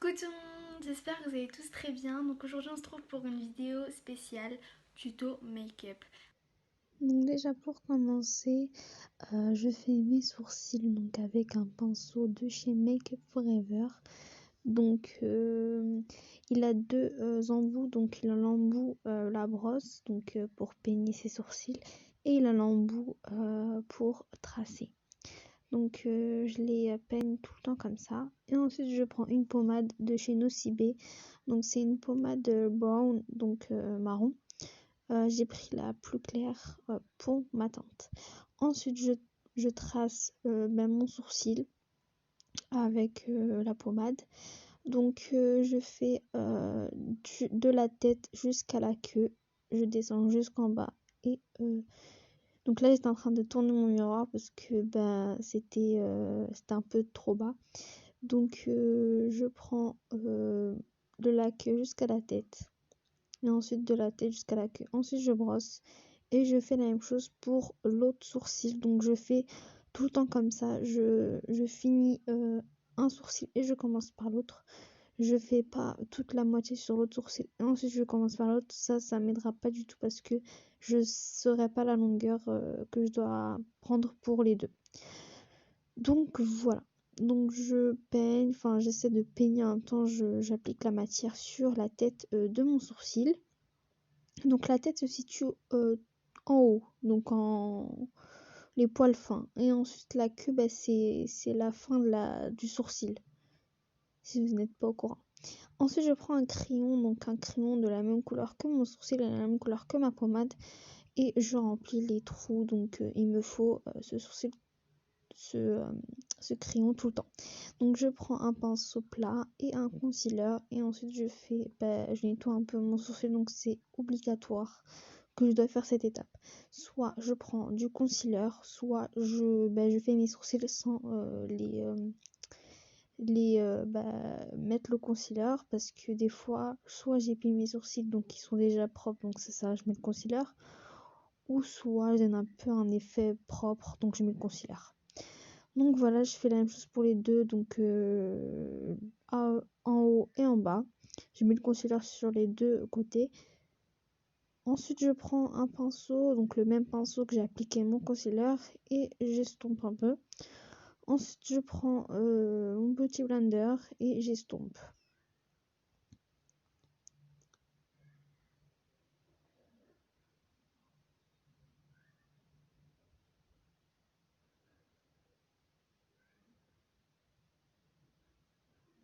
Coucou tout le monde, j'espère que vous allez tous très bien. Donc aujourd'hui on se trouve pour une vidéo spéciale tuto make-up. Donc déjà pour commencer, je fais mes sourcils donc avec un pinceau de chez Make Up Forever. Donc il a deux embouts, donc il a l'embout la brosse donc pour peigner ses sourcils et il a l'embout pour tracer. Donc je les peigne tout le temps comme ça. Et ensuite je prends une pommade de chez Nocibé. Donc c'est une pommade brown, donc marron. J'ai pris la plus claire pour ma teinte. Ensuite, je trace mon sourcil avec la pommade. Donc, je fais de la tête jusqu'à la queue. Je descends jusqu'en bas. Et donc là, j'étais en train de tourner mon miroir parce que c'était un peu trop bas. Donc, je prends de la queue jusqu'à la tête. Et ensuite de la tête jusqu'à la queue. Ensuite, je brosse et je fais la même chose pour l'autre sourcil. Donc, je fais tout le temps comme ça. Je finis un sourcil et je commence par l'autre. Je fais pas toute la moitié sur l'autre sourcil et ensuite je commence par l'autre. Ça m'aidera pas du tout parce que je saurai pas la longueur que je dois prendre pour les deux. Donc, voilà. Donc, j'essaie de peigner en même temps, j'applique la matière sur la tête de mon sourcil. Donc la tête se situe en haut, donc en les poils fins. Et ensuite la queue, c'est la fin du sourcil, si vous n'êtes pas au courant. Ensuite je prends un crayon, donc un crayon de la même couleur que mon sourcil et de la même couleur que ma pommade. Et je remplis les trous, donc il me faut ce sourcil, ce, euh, ce crayon tout le temps. Donc je prends un pinceau plat et un concealer et ensuite je nettoie un peu mon sourcil, donc c'est obligatoire que je dois faire cette étape. Soit je prends du concealer, soit je fais mes sourcils sans mettre le concealer parce que des fois, soit j'épile mes sourcils donc ils sont déjà propres, donc c'est ça, je mets le concealer, ou soit je donne un peu un effet propre, donc je mets le concealer. Donc voilà, je fais la même chose pour les deux, donc en haut et en bas. Je mets le concealer sur les deux côtés. Ensuite, je prends un pinceau, donc le même pinceau que j'ai appliqué mon concealer, et j'estompe un peu. Ensuite, je prends mon petit blender et j'estompe.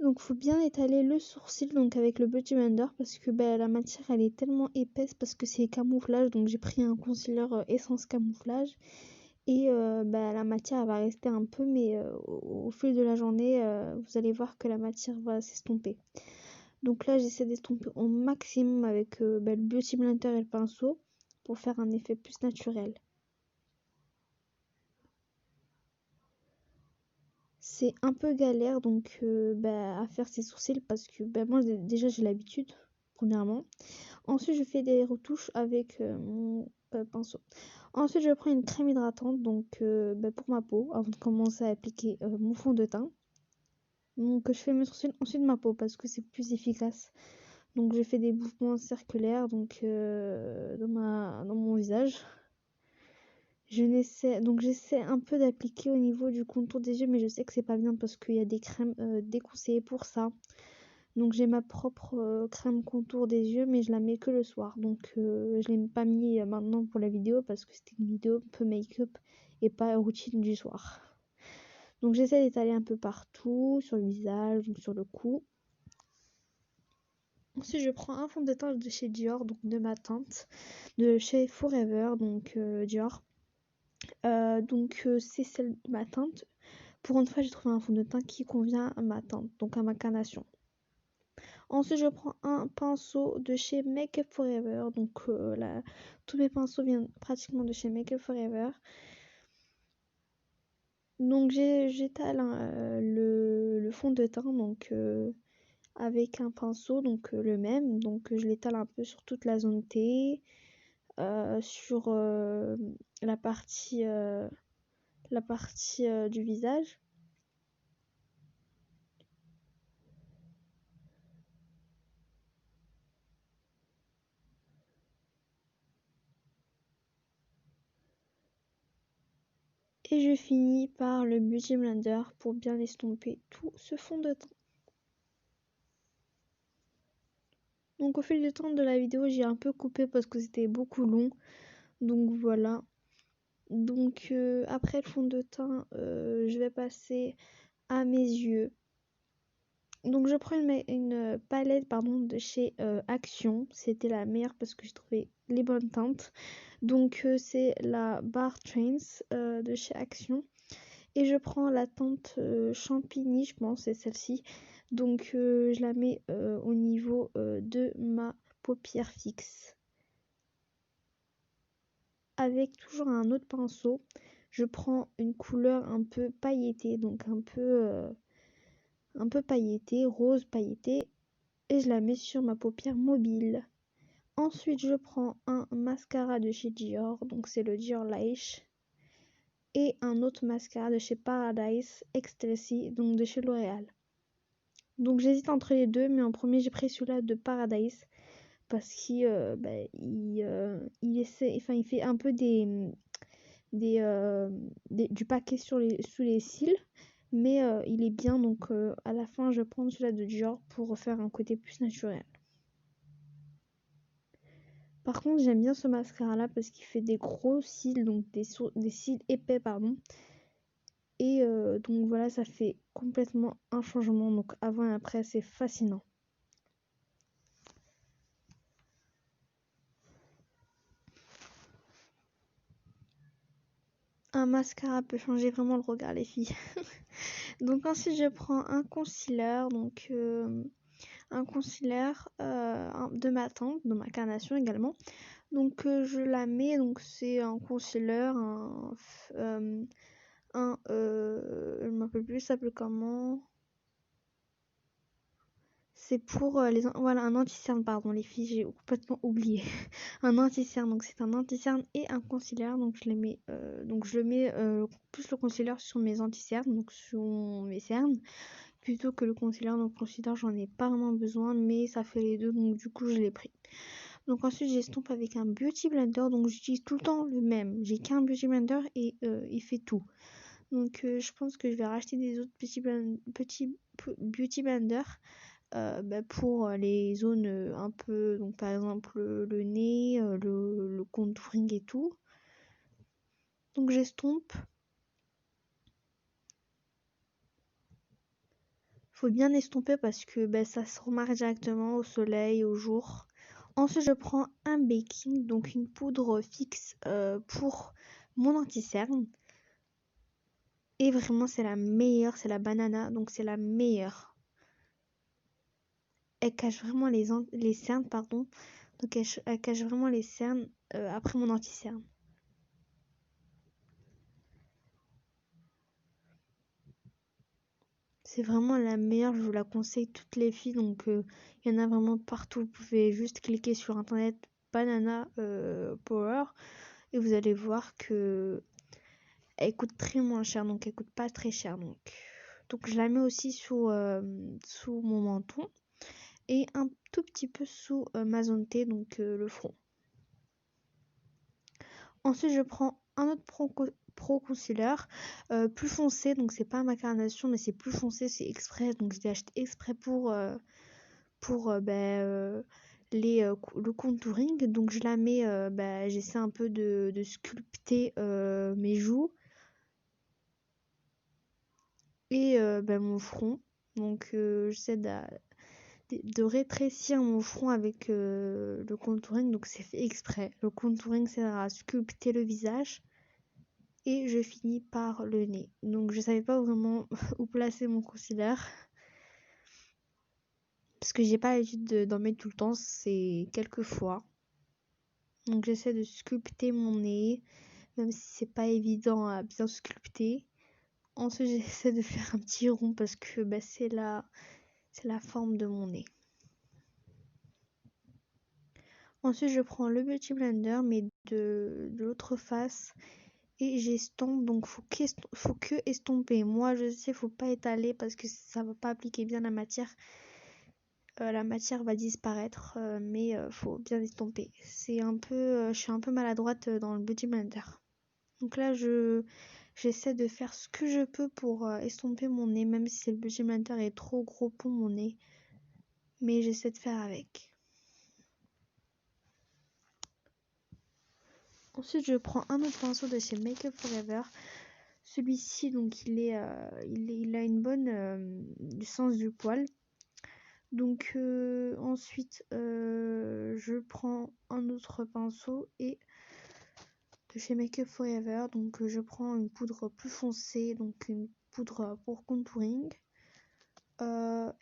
Donc, faut bien étaler le sourcil donc avec le petit blender parce que la matière elle est tellement épaisse parce que c'est camouflage. Donc, j'ai pris un concealer essence camouflage. Et la matière elle va rester un peu, mais au fil de la journée, vous allez voir que la matière va s'estomper. Donc là, j'essaie d'estomper au maximum avec le beauty blender et le pinceau pour faire un effet plus naturel. C'est un peu galère donc à faire ses sourcils parce que moi déjà j'ai l'habitude, premièrement. Ensuite, je fais des retouches avec mon pinceau. Ensuite, je prends une crème hydratante donc pour ma peau avant de commencer à appliquer mon fond de teint. Donc je fais mes sourcils, ensuite ma peau parce que c'est plus efficace. Donc je fais des mouvements circulaires donc dans mon visage. J'essaie un peu d'appliquer au niveau du contour des yeux, mais je sais que c'est pas bien parce qu'il y a des crèmes déconseillées pour ça. Donc j'ai ma propre crème contour des yeux, mais je la mets que le soir. Donc je l'ai pas mis maintenant pour la vidéo parce que c'était une vidéo un peu make-up et pas routine du soir. Donc j'essaie d'étaler un peu partout, sur le visage, sur le cou. Ensuite, je prends un fond de teint de chez Dior, donc de ma teinte, de chez Forever, donc Dior. C'est celle de ma teinte. Pour une fois, j'ai trouvé un fond de teint qui convient à ma teinte, donc à ma carnation. Ensuite, je prends un pinceau de chez Make Up Forever. Donc tous mes pinceaux viennent pratiquement de chez Make Up Forever. Donc j'étale le fond de teint donc avec un pinceau donc le même. Donc je l'étale un peu sur toute la zone T, sur la partie du visage. Et je finis par le Beauty Blender pour bien estomper tout ce fond de teint. Donc au fil du temps de la vidéo, j'ai un peu coupé parce que c'était beaucoup long. Donc voilà. Donc après le fond de teint, je vais passer à mes yeux. Donc je prends une palette de chez Action. C'était la meilleure parce que j'ai trouvé les bonnes teintes. Donc c'est la Bar Trains de chez Action. Et je prends la teinte Champigny, je pense, c'est celle-ci. Donc je la mets au niveau de ma paupière fixe. Avec toujours un autre pinceau, je prends une couleur un peu pailletée, donc un peu pailletée, rose pailletée, et je la mets sur ma paupière mobile. Ensuite, je prends un mascara de chez Dior, donc c'est le Dior Lash, et un autre mascara de chez Paradise Ecstasy, donc de chez L'Oréal. Donc j'hésite entre les deux, mais en premier j'ai pris celui-là de Paradise parce qu'il il fait un peu du paquet sous les cils, mais il est bien, donc à la fin je prends celui-là de Dior pour faire un côté plus naturel. Par contre, j'aime bien ce mascara là parce qu'il fait des gros cils, donc des cils épais, pardon. Et donc voilà, ça fait complètement un changement, donc avant et après, c'est fascinant. Un mascara peut changer vraiment le regard, les filles. Donc ensuite, je prends un concealer, un concealer de ma teinte, de ma carnation également. Donc je la mets, donc c'est un concealer, je ne m'appelle plus, ça s'appelle comment? C'est pour voilà, un anti-cerne, pardon, les filles, j'ai complètement oublié. Un anti-cerne, donc c'est un anti-cerne et un concealer, donc je les mets, plus le concealer sur mes anti-cernes, donc sur mes cernes, plutôt que le concealer. Donc le concealer, j'en ai pas vraiment besoin, mais ça fait les deux, donc du coup, je l'ai pris. Donc ensuite, j'estompe avec un Beauty Blender, donc j'utilise tout le temps le même. J'ai qu'un Beauty Blender et il fait tout. Donc je pense que je vais racheter des autres petits Beauty Blender. Pour les zones un peu, donc par exemple le nez, le contouring et tout. Donc j'estompe. Faut bien estomper parce que ça se remarque directement au soleil, au jour. Ensuite, je prends un baking, donc une poudre fixe pour mon anti-cerne. Et vraiment, c'est la meilleure, c'est la banana, donc c'est la meilleure. Elle cache vraiment les cernes, pardon. Donc elle cache vraiment les cernes après mon anti-cerne. C'est vraiment la meilleure, je vous la conseille toutes les filles. Donc il y en a vraiment partout. Vous pouvez juste cliquer sur internet Banana Power et vous allez voir que elle coûte très moins cher, donc elle coûte pas très cher. Donc je la mets aussi sous mon menton et un tout petit peu sous ma zone T, donc le front. Ensuite, je prends un autre Pro Concealer plus foncé, donc c'est pas ma carnation, mais c'est plus foncé, c'est exprès, donc je l'ai acheté exprès pour le contouring. Donc je la mets, j'essaie un peu de sculpter mes joues et mon front. Donc j'essaie de rétrécir mon front avec le contouring, donc c'est fait exprès. Le contouring sert à sculpter le visage. Et je finis par le nez. Donc je savais pas vraiment où placer mon concealer. Parce que j'ai pas l'habitude d'en mettre tout le temps, c'est quelques fois. Donc j'essaie de sculpter mon nez, même si c'est pas évident à bien sculpter. Ensuite j'essaie de faire un petit rond parce que c'est la forme de mon nez. Ensuite je prends le Beauty Blender mais de l'autre face et j'estompe. Donc faut que estomper. Moi je sais faut pas étaler parce que ça va pas appliquer bien la matière. La matière va disparaître, mais faut bien estomper. Je suis un peu maladroite dans le Beauty Blender. Donc là, je J'essaie de faire ce que je peux pour estomper mon nez, même si le budget blunder est trop gros pour mon nez. Mais j'essaie de faire avec. Ensuite, je prends un autre pinceau de chez Make Up Forever. Celui-ci, donc, il a une bonne du sens du poil. Donc, ensuite, je prends un autre pinceau et de chez Make Up Forever. Donc, je prends une poudre plus foncée, donc une poudre pour contouring.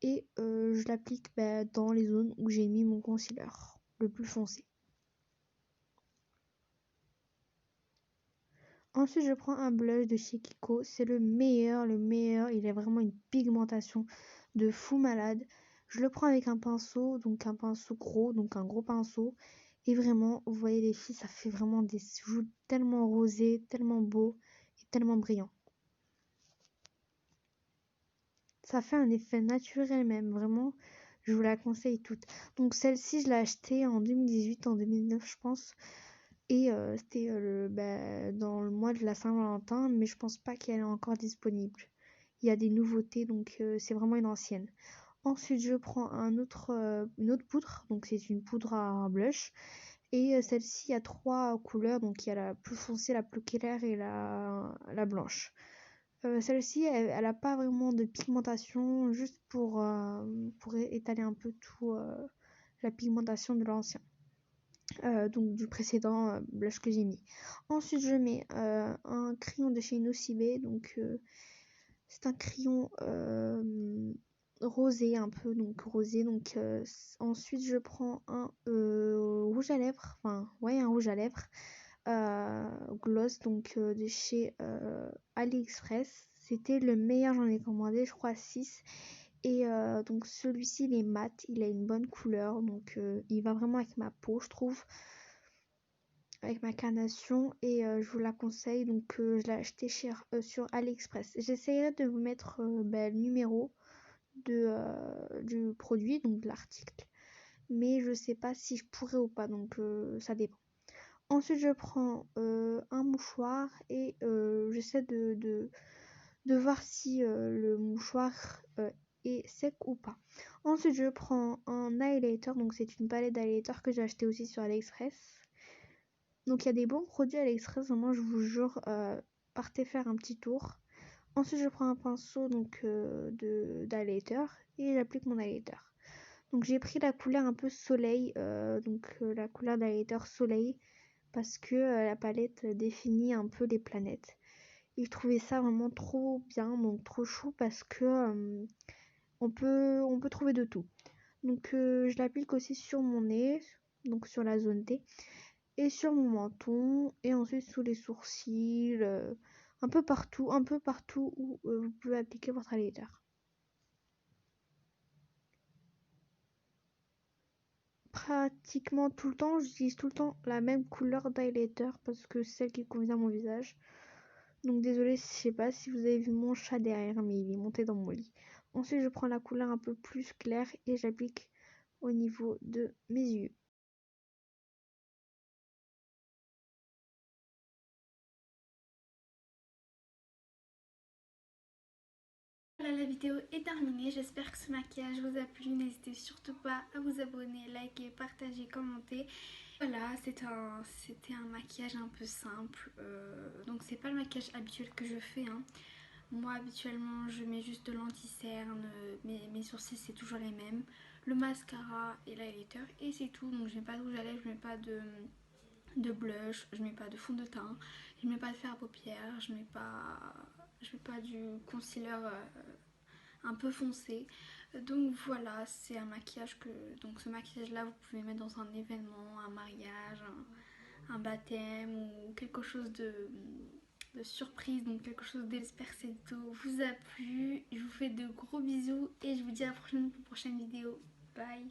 Et je l'applique dans les zones où j'ai mis mon concealer, le plus foncé. Ensuite, je prends un blush de chez Kiko. C'est le meilleur. Il a vraiment une pigmentation de fou malade. Je le prends avec un pinceau, donc un pinceau gros, donc un gros pinceau. Et vraiment, vous voyez les filles, ça fait vraiment des joues tellement rosés, tellement beaux et tellement brillants. Ça fait un effet naturel même, vraiment. Je vous la conseille toute. Donc celle-ci, je l'ai achetée en 2018, en 2009, je pense. Et c'était dans le mois de la Saint-Valentin, mais je pense pas qu'elle est encore disponible. Il y a des nouveautés, donc c'est vraiment une ancienne. Ensuite, je prends une autre poudre, donc c'est une poudre à blush. Et celle-ci, il y a 3 couleurs, donc il y a la plus foncée, la plus claire et la blanche. Celle-ci, elle a pas vraiment de pigmentation, juste pour étaler un peu tout la pigmentation de l'ancien. Donc du précédent blush que j'ai mis. Ensuite, je mets un crayon de chez Nocibé, donc c'est un crayon rosé un peu, donc rosé. Donc ensuite, je prends un rouge à lèvres, enfin ouais, un rouge à lèvres gloss, donc de chez AliExpress. C'était le meilleur, j'en ai commandé je crois 6. Et donc celui-ci il est mat, il a une bonne couleur, donc il va vraiment avec ma peau je trouve, avec ma carnation, et je vous la conseille. Donc je l'ai acheté sur AliExpress. J'essaierai de vous mettre le numéro du produit, donc de l'article, mais je sais pas si je pourrais ou pas, donc ça dépend. Ensuite, je prends un mouchoir et j'essaie de voir si le mouchoir est sec ou pas. Ensuite, je prends un highlighter, donc c'est une palette d'highlighter que j'ai acheté aussi sur AliExpress. Donc il y a des bons produits AliExpress, vraiment je vous jure, partez faire un petit tour. Ensuite, je prends un pinceau donc d'highlighter et j'applique mon highlighter. Donc j'ai pris la couleur un peu soleil, la couleur d'highlighter soleil, parce que la palette définit un peu les planètes. Et je trouvais ça vraiment trop bien, donc trop chou, parce que on peut trouver de tout. Donc je l'applique aussi sur mon nez, donc sur la zone T, et sur mon menton, et ensuite sous les sourcils, un peu partout où vous pouvez appliquer votre highlighter. Pratiquement tout le temps, j'utilise tout le temps la même couleur d'highlighter parce que c'est celle qui convient à mon visage. Donc désolée, je sais pas si vous avez vu mon chat derrière, mais il est monté dans mon lit. Ensuite, je prends la couleur un peu plus claire et j'applique au niveau de mes yeux. Voilà, la vidéo est terminée. J'espère que ce maquillage vous a plu. N'hésitez surtout pas à vous abonner, liker, partager, commenter. Voilà, c'était un maquillage un peu simple. Donc c'est pas le maquillage habituel que je fais, hein. Moi habituellement je mets juste de l'anti-cerne, mes sourcils c'est toujours les mêmes, le mascara et l'highlighter et c'est tout. Donc je mets pas de rouge à lèvres, je mets pas de blush, je mets pas de fond de teint, je mets pas de fard à paupières, je mets pas du concealer un peu foncé. Donc voilà, c'est un maquillage donc ce maquillage là vous pouvez mettre dans un événement, un mariage, un baptême ou quelque chose de surprise, donc quelque chose d'espère que cette vidéo vous a plu. Je vous fais de gros bisous et je vous dis à la prochaine vidéo. Bye.